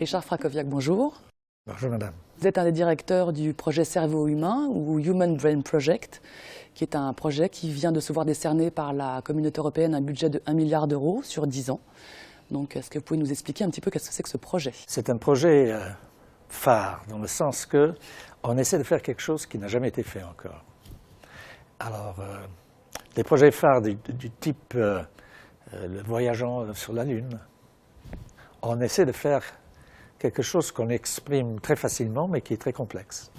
Richard Frakowiak, bonjour. Bonjour madame. Vous êtes un des directeurs du projet Cerveau Humain ou Human Brain Project, qui est un projet qui vient de se voir décerner par la Communauté européenne un budget de 1 milliard d'euros sur 10 ans. Donc est-ce que vous pouvez nous expliquer un petit peu qu'est-ce que c'est que ce projet? C'est un projet phare, dans le sens qu'on essaie de faire quelque chose qui n'a jamais été fait encore. Alors, des projets phares du type le voyageant sur la Lune, on essaie de faire quelque chose qu'on exprime très facilement, mais qui est très complexe.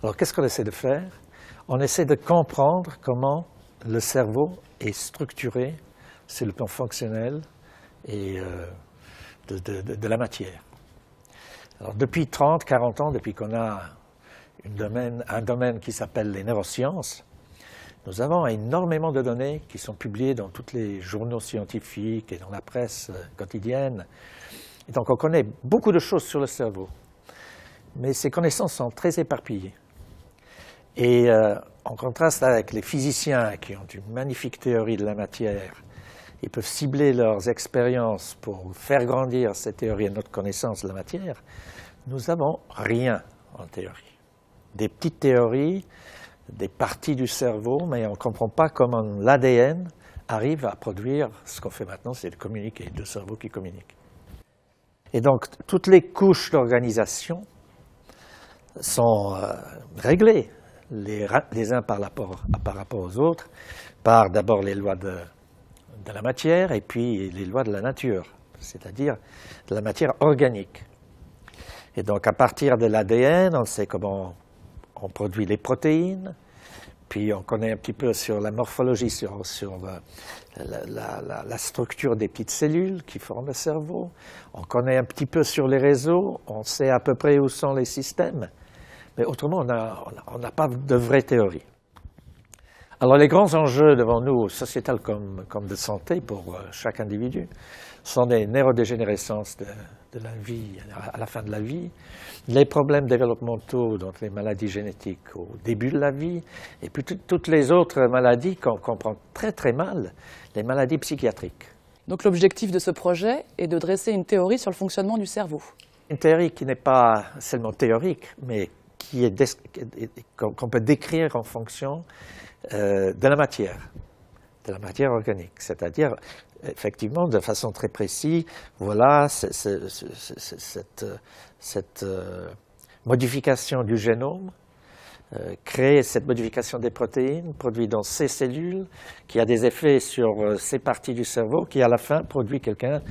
Alors, qu'est-ce qu'on essaie de faire? On essaie de comprendre comment le cerveau est structuré sur le plan fonctionnel et de la matière. Alors, depuis 30, 40 ans, depuis qu'on a un domaine qui s'appelle les neurosciences, nous avons énormément de données qui sont publiées dans tous les journaux scientifiques et dans la presse quotidienne. Et donc on connaît beaucoup de choses sur le cerveau, mais ces connaissances sont très éparpillées. Et en contraste avec les physiciens qui ont une magnifique théorie de la matière, ils peuvent cibler leurs expériences pour faire grandir cette théorie et notre connaissance de la matière, nous n'avons rien en théorie. Des petites théories, des parties du cerveau, mais on ne comprend pas comment l'ADN arrive à produire ce qu'on fait maintenant, c'est de communiquer, deux cerveaux qui communiquent. Et donc, toutes les couches d'organisation sont réglées, les uns par rapport aux autres, par d'abord les lois de la matière et puis les lois de la nature, c'est-à-dire de la matière organique. Et donc, à partir de l'ADN, on sait comment on produit les protéines, puis on connaît un petit peu sur la morphologie, sur la structure des petites cellules qui forment le cerveau. On connaît un petit peu sur les réseaux, on sait à peu près où sont les systèmes. Mais autrement, on n'a pas de vraie théorie. Alors les grands enjeux devant nous, sociétal comme de santé pour chaque individu, sont les neurodégénérescences de la vie, à la fin de la vie, les problèmes développementaux, donc les maladies génétiques au début de la vie, et puis toutes les autres maladies qu'on comprend très très mal, les maladies psychiatriques. Donc l'objectif de ce projet est de dresser une théorie sur le fonctionnement du cerveau. Une théorie qui n'est pas seulement théorique, mais qu'on peut décrire en fonction de la matière organique, c'est-à-dire effectivement de façon très précise, voilà cette modification du génome, créer cette modification des protéines produite dans ces cellules, qui a des effets sur ces parties du cerveau, qui à la fin produit quelqu'un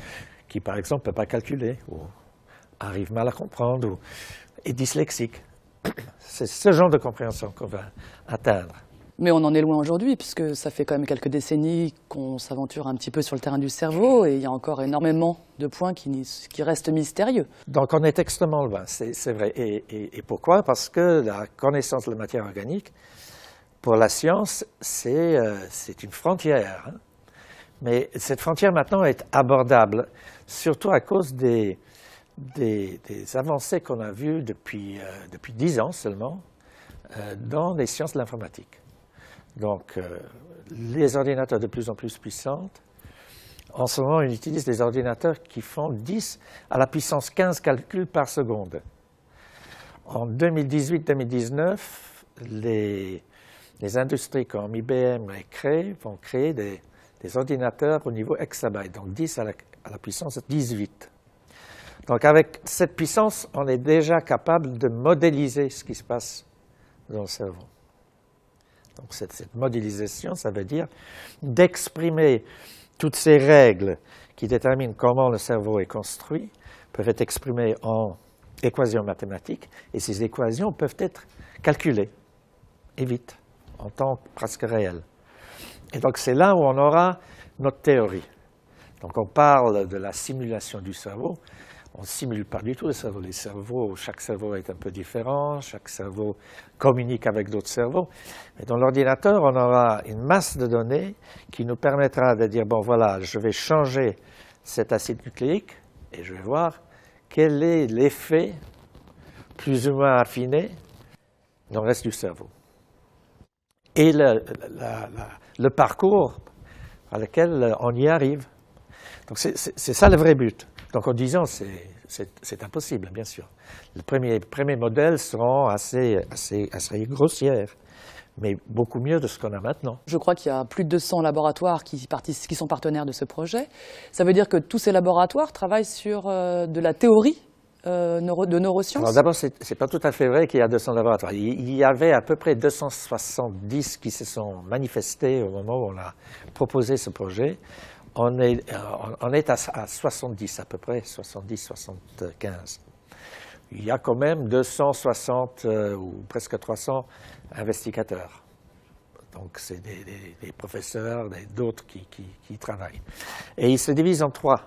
qui par exemple ne peut pas calculer, ou arrive mal à comprendre, ou est dyslexique. C'est ce genre de compréhension qu'on va atteindre. Mais on en est loin aujourd'hui, puisque ça fait quand même quelques décennies qu'on s'aventure un petit peu sur le terrain du cerveau, et il y a encore énormément de points qui restent mystérieux. Donc on est extrêmement loin, c'est vrai. Et pourquoi? Parce que la connaissance de la matière organique, pour la science, c'est une frontière. Hein. Mais cette frontière maintenant est abordable, surtout à cause des avancées qu'on a vues depuis 10 ans seulement dans les sciences de l'informatique. Donc, les ordinateurs de plus en plus puissants, en ce moment, on utilise des ordinateurs qui font 10 à la puissance 15 calculs par seconde. En 2018-2019, les industries comme IBM et Cray vont créer des ordinateurs au niveau exabyte, donc 10 à la puissance 18. Donc, avec cette puissance, on est déjà capable de modéliser ce qui se passe dans le cerveau. Donc cette modélisation, ça veut dire d'exprimer toutes ces règles qui déterminent comment le cerveau est construit, peuvent être exprimées en équations mathématiques, et ces équations peuvent être calculées, et vite, en temps presque réel. Et donc c'est là où on aura notre théorie. Donc on parle de la simulation du cerveau. On ne simule pas du tout le cerveau. Chaque cerveau est un peu différent, chaque cerveau communique avec d'autres cerveaux. Mais dans l'ordinateur, on aura une masse de données qui nous permettra de dire, bon voilà, je vais changer cet acide nucléique et je vais voir quel est l'effet plus ou moins affiné dans le reste du cerveau. Et le parcours par lequel on y arrive. Donc c'est ça le vrai but. Donc en 10 ans, c'est impossible, bien sûr. Les premiers modèles seront assez grossières, mais beaucoup mieux de ce qu'on a maintenant. Je crois qu'il y a plus de 200 laboratoires qui sont partenaires de ce projet. Ça veut dire que tous ces laboratoires travaillent sur de la théorie de neurosciences? Alors d'abord, c'est pas tout à fait vrai qu'il y a 200 laboratoires. Il y avait à peu près 270 qui se sont manifestés au moment où on a proposé ce projet. On est à 70 à peu près, 70-75. Il y a quand même 260 ou presque 300 investigateurs. Donc c'est des professeurs, d'autres qui travaillent. Et ils se divisent en trois.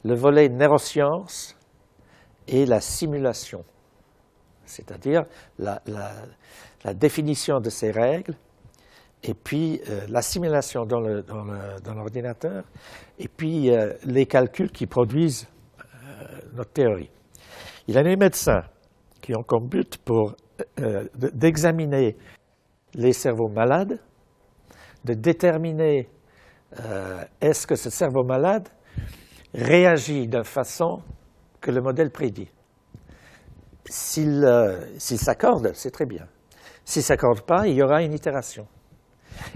Le volet neurosciences et la simulation, c'est-à-dire la définition de ces règles, et puis la simulation dans l'ordinateur, et puis les calculs qui produisent notre théorie. Il y a des médecins qui ont comme but d'examiner les cerveaux malades, de déterminer est-ce que ce cerveau malade réagit d'une façon que le modèle prédit. S'il s'accorde, c'est très bien. S'il ne s'accorde pas, il y aura une itération.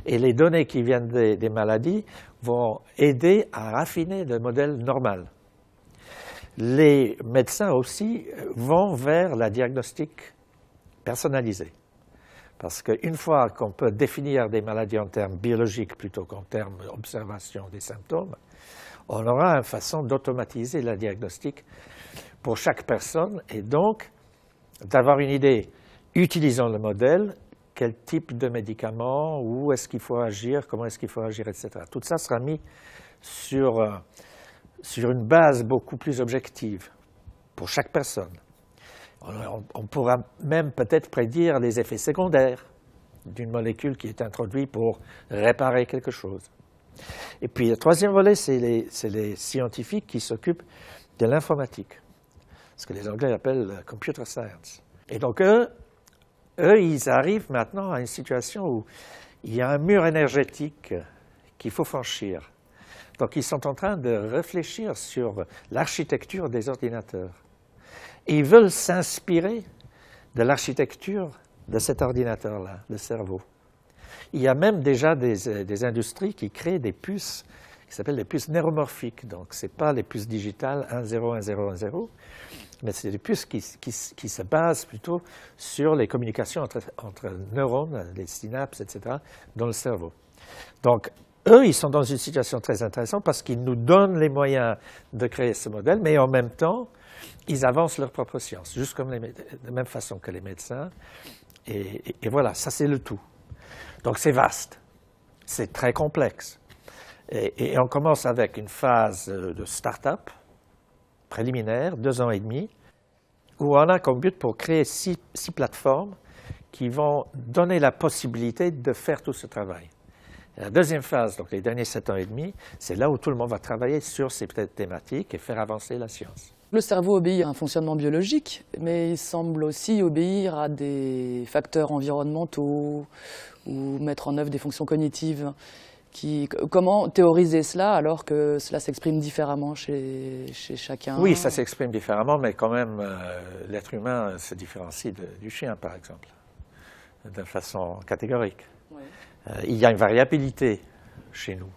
Et les données qui viennent des maladies vont aider à raffiner le modèle normal. Les médecins aussi vont vers la diagnostic personnalisée. Parce qu'une fois qu'on peut définir des maladies en termes biologiques plutôt qu'en termes d'observation des symptômes, on aura une façon d'automatiser la diagnostic pour chaque personne et donc d'avoir une idée, utilisant le modèle, quel type de médicament, où est-ce qu'il faut agir, comment est-ce qu'il faut agir, etc. Tout ça sera mis sur une base beaucoup plus objective pour chaque personne. On pourra même peut-être prédire les effets secondaires d'une molécule qui est introduite pour réparer quelque chose. Et puis le troisième volet, c'est les scientifiques qui s'occupent de l'informatique, ce que les Anglais appellent computer science. Et donc eux, ils arrivent maintenant à une situation où il y a un mur énergétique qu'il faut franchir. Donc ils sont en train de réfléchir sur l'architecture des ordinateurs. Et ils veulent s'inspirer de l'architecture de cet ordinateur-là, le cerveau. Il y a même déjà des industries qui créent des puces qui s'appellent les puces neuromorphiques. Donc ce n'est pas les puces digitales 1, 0, 1, 0, 1, 0, mais c'est des puces qui se basent plutôt sur les communications entre neurones, les synapses, etc., dans le cerveau. Donc, eux, ils sont dans une situation très intéressante parce qu'ils nous donnent les moyens de créer ce modèle, mais en même temps, ils avancent leur propre science, juste comme de la même façon que les médecins. Et voilà, ça c'est le tout. Donc c'est vaste, c'est très complexe. Et on commence avec une phase de start-up préliminaire, 2 ans et demi, où on a comme but pour créer 6 plateformes qui vont donner la possibilité de faire tout ce travail. Et la deuxième phase, donc les derniers 7 ans et demi, c'est là où tout le monde va travailler sur ces thématiques et faire avancer la science. Le cerveau obéit à un fonctionnement biologique, mais il semble aussi obéir à des facteurs environnementaux ou mettre en œuvre des fonctions cognitives. Comment théoriser cela alors que cela s'exprime différemment chez chacun? Oui, ça s'exprime différemment, mais quand même, l'être humain se différencie du chien, par exemple, de façon catégorique. Oui. Il y a une variabilité chez nous,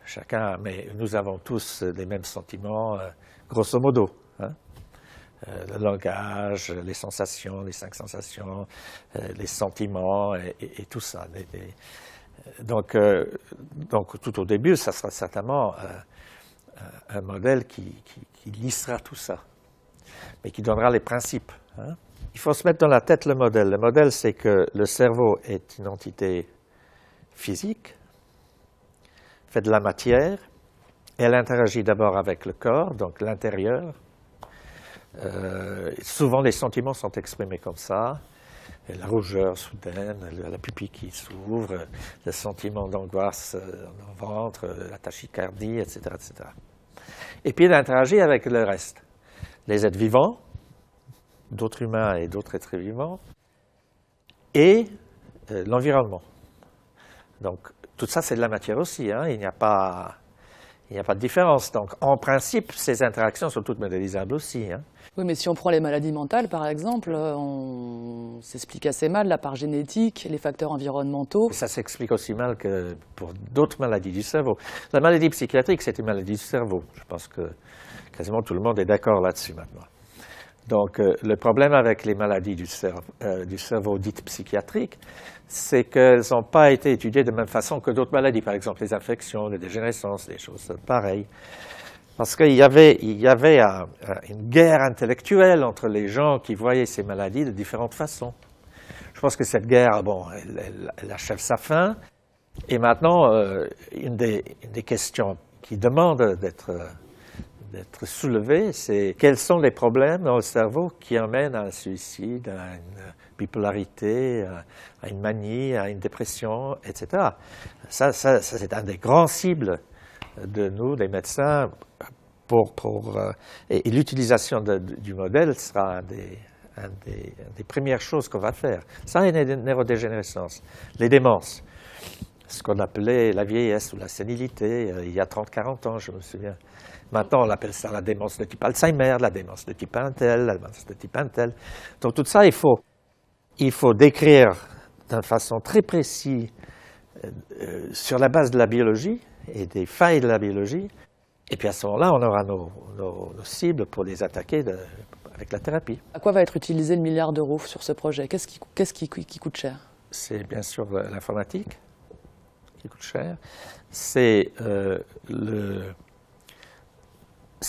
chacun, mais nous avons tous les mêmes sentiments, grosso modo. Hein? Le langage, les sensations, les 5 sensations, les sentiments et tout ça. Donc, tout au début, ça sera certainement un modèle qui lissera tout ça, mais qui donnera les principes. Hein? Il faut se mettre dans la tête le modèle. Le modèle, c'est que le cerveau est une entité physique, fait de la matière, elle interagit d'abord avec le corps, donc l'intérieur. Souvent, les sentiments sont exprimés comme ça. La rougeur soudaine, la pupille qui s'ouvre, le sentiment d'angoisse dans le ventre, la tachycardie, etc., etc. Et puis, il interagit avec le reste. Les êtres vivants, d'autres humains et d'autres êtres vivants, et l'environnement. Donc, tout ça, c'est de la matière aussi. Hein. Il n'y a pas Il n'y a pas de différence. Donc, en principe, ces interactions sont toutes modélisables aussi. Hein. Oui, mais si on prend les maladies mentales, par exemple, on s'explique assez mal la part génétique, les facteurs environnementaux. Ça s'explique aussi mal que pour d'autres maladies du cerveau. La maladie psychiatrique, c'est une maladie du cerveau. Je pense que quasiment tout le monde est d'accord là-dessus maintenant. Donc, le problème avec les maladies du cerveau dites psychiatriques, c'est qu'elles n'ont pas été étudiées de la même façon que d'autres maladies, par exemple les infections, les dégénérescences, des choses pareilles. Parce qu'il y avait une guerre intellectuelle entre les gens qui voyaient ces maladies de différentes façons. Je pense que cette guerre, bon, elle achève sa fin. Et maintenant, une des questions qui demandent d'être soulevées, c'est quels sont les problèmes dans le cerveau qui amènent à un suicide, à une bipolarité, à une manie, à une dépression, etc. Ça c'est un des grands cibles de nous, les médecins, et l'utilisation du modèle sera une des premières choses qu'on va faire. Ça et les neurodégénérescences, les démences, ce qu'on appelait la vieillesse ou la sénilité il y a 30-40 ans, je me souviens. Maintenant, on appelle ça la démence de type Alzheimer, la démence de type Intel, la démence de type Intel. Donc tout ça, il faut décrire d'une façon très précise sur la base de la biologie et des failles de la biologie. Et puis à ce moment-là, on aura nos cibles pour les attaquer avec la thérapie. À quoi va être utilisé le milliard d'euros sur ce projet? Qu'est-ce qui coûte cher? C'est bien sûr l'informatique qui coûte cher. C'est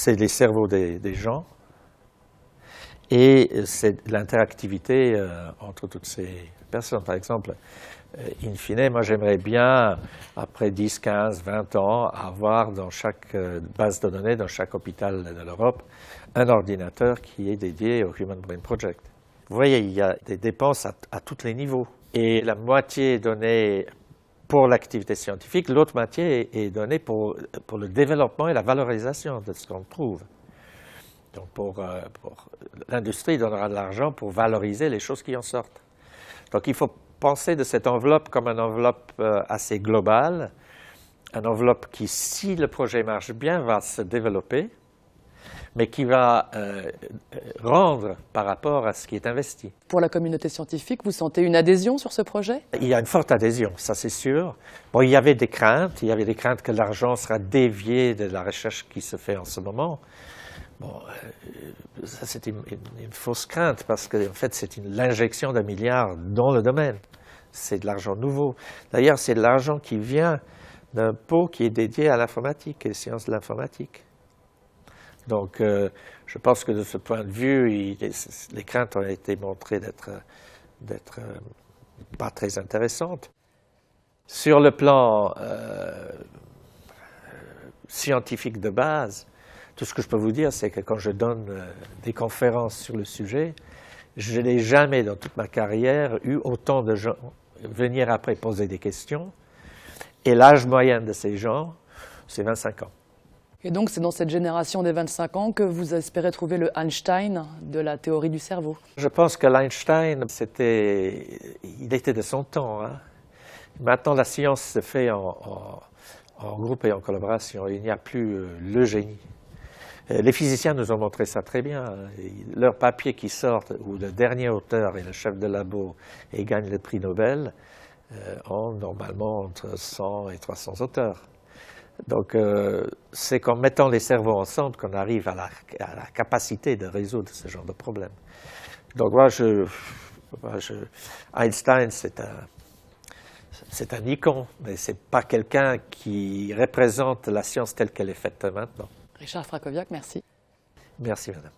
les cerveaux des gens et c'est l'interactivité entre toutes ces personnes. Par exemple, in fine, moi j'aimerais bien, après 10, 15, 20 ans, avoir dans chaque base de données, dans chaque hôpital de l'Europe, un ordinateur qui est dédié au Human Brain Project. Vous voyez, il y a des dépenses à tous les niveaux. Et la moitié est donnée pour l'activité scientifique, l'autre moitié est donnée pour le développement et la valorisation de ce qu'on trouve. Donc l'industrie donnera de l'argent pour valoriser les choses qui en sortent. Donc il faut penser de cette enveloppe comme une enveloppe assez globale, une enveloppe qui, si le projet marche bien, va se développer, mais qui va rendre par rapport à ce qui est investi. Pour la communauté scientifique, vous sentez une adhésion sur ce projet? Il y a une forte adhésion, ça c'est sûr. Bon, il y avait des craintes que l'argent sera dévié de la recherche qui se fait en ce moment. Bon, ça c'est une fausse crainte parce qu'en fait c'est l'injection d'un milliard dans le domaine. C'est de l'argent nouveau. D'ailleurs, c'est de l'argent qui vient d'un pot qui est dédié à l'informatique et aux sciences de l'informatique. Donc, je pense que de ce point de vue, les craintes ont été montrées d'être pas très intéressantes. Sur le plan scientifique de base, tout ce que je peux vous dire, c'est que quand je donne des conférences sur le sujet, je n'ai jamais dans toute ma carrière eu autant de gens venir après poser des questions. Et l'âge moyen de ces gens, c'est 25 ans. Et donc c'est dans cette génération des 25 ans que vous espérez trouver le Einstein de la théorie du cerveau? Je pense que l'Einstein, il était de son temps. Hein. Maintenant, la science se fait en groupe et en collaboration. Il n'y a plus le génie. Les physiciens nous ont montré ça très bien. Leurs papiers qui sortent, où le dernier auteur est le chef de labo et gagne le prix Nobel, ont normalement entre 100 et 300 auteurs. Donc, c'est qu'en mettant les cerveaux ensemble qu'on arrive à la capacité de résoudre ce genre de problème. Donc, moi, Einstein, c'est un icône, mais ce n'est pas quelqu'un qui représente la science telle qu'elle est faite maintenant. Richard Frakowiak, merci. Merci, madame.